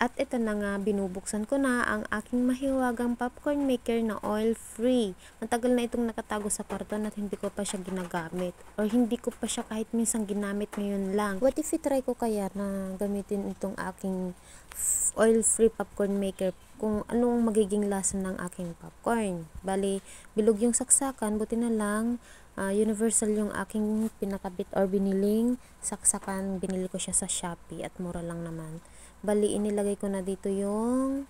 At ito na nga, binubuksan ko na ang aking mahiwagang popcorn maker na oil-free. Matagal na itong nakatago sa karton at hindi ko pa siya ginagamit. Or hindi ko pa siya kahit minsan ginamit ngayon lang. What if itry ko kaya na gamitin itong aking oil-free popcorn maker kung anong magiging lasa ng aking popcorn. Bali, bilog yung saksakan, buti na lang universal yung aking pinakabit or biniling saksakan. Binili ko siya sa Shopee at mura lang naman. Bali, inilagay ko na dito yung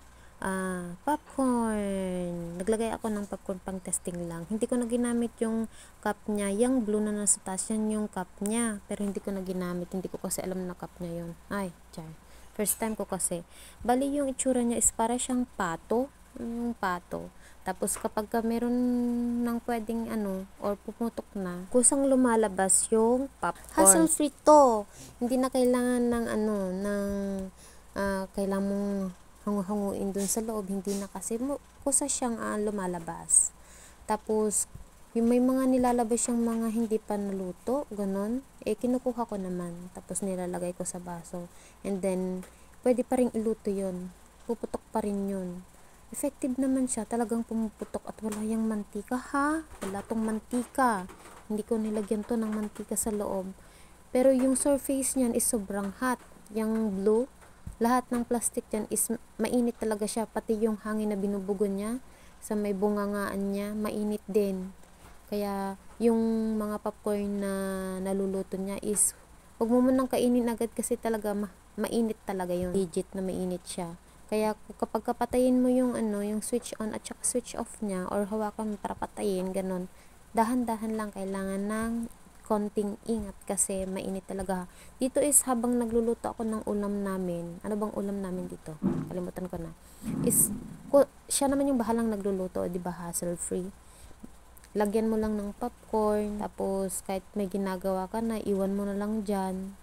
popcorn. Naglagay ako ng popcorn pang testing lang. Hindi ko na ginamit yung cup niya. Yung blue na nasa taas, yan yung cup niya. Pero hindi ko na ginamit. Hindi ko kasi alam na cup niya yun. Ay, char. First time ko kasi. Bali, yung itsura niya is para siyang pato. Yung pato. Tapos kapag ka meron ng pwedeng or pumutok na, kusang lumalabas yung popcorn. Hassle free to. Hindi na kailangan ng kailangan mong hangu-hanguin dun sa loob. Hindi na kasi kusa siyang lumalabas. Tapos may mga nilalabas yung mga hindi pa naluto, ganon. Kinukuha ko naman. Tapos nilalagay ko sa baso. And then, pwede pa rin iluto yun. Puputok pa rin yun. Effective naman siya. Talagang pumuputok at wala yung mantika, ha? Wala tong mantika. Hindi ko nilagyan to ng mantika sa loob. Pero yung surface niyan is sobrang hot. Yung blue, lahat ng plastic dyan is mainit talaga siya. Pati yung hangin na binubugo niya sa may bungangaan niya, mainit din. Kaya yung mga popcorn na naluluto niya is huwag mo munang kainin agad kasi talaga mainit talaga yung legit na mainit siya. Kaya kapag kapatayin mo yung yung switch on at saka switch off niya or hawakan mo para patayin, ganun. Dahan-dahan lang, kailangan ng konting ingat kasi mainit talaga. Dito is habang nagluluto ako ng ulam namin. Ano bang ulam namin dito? Kalimutan ko na. Siya naman yung bahalang nagluluto, 'di ba? Hassle free. Lagyan mo lang ng popcorn, tapos kahit may ginagawa ka na, iwan mo na lang dyan.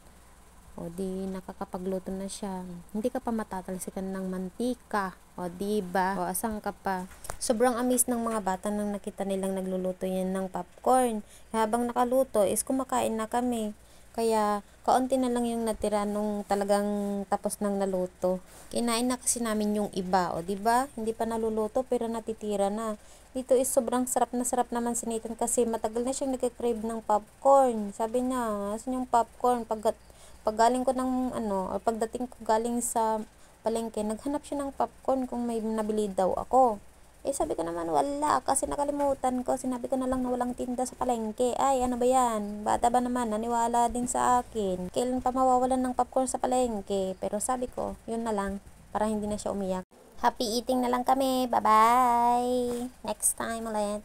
O di nakakapagluto na siya. Hindi ka pa matatalsikan ng mantika. O diba? O asang ka pa. Sobrang amis ng mga bata nang nakita nilang nagluluto yan ng popcorn. Habang nakaluto is kumakain na kami. Kaya kaunti na lang yung natira nung talagang tapos nang naluto. Kinain na kasi namin yung iba. O diba? Hindi pa naluluto pero natitira na. Dito is sobrang sarap naman si Nathan kasi matagal na siyang nagka-crave ng popcorn. Sabi niya, asan yung popcorn? Pag galing ko ng or pagdating ko galing sa palengke, naghanap siya ng popcorn kung may nabili daw ako. Sabi ko naman wala kasi nakalimutan ko. Sinabi ko na lang na walang tinda sa palengke. Ay, ano ba yan? Bata ba naman? Naniwala din sa akin. Kailan pa mawawalan ng popcorn sa palengke? Pero sabi ko, yun na lang para hindi na siya umiyak. Happy eating na lang kami. Bye-bye! Next time ulit.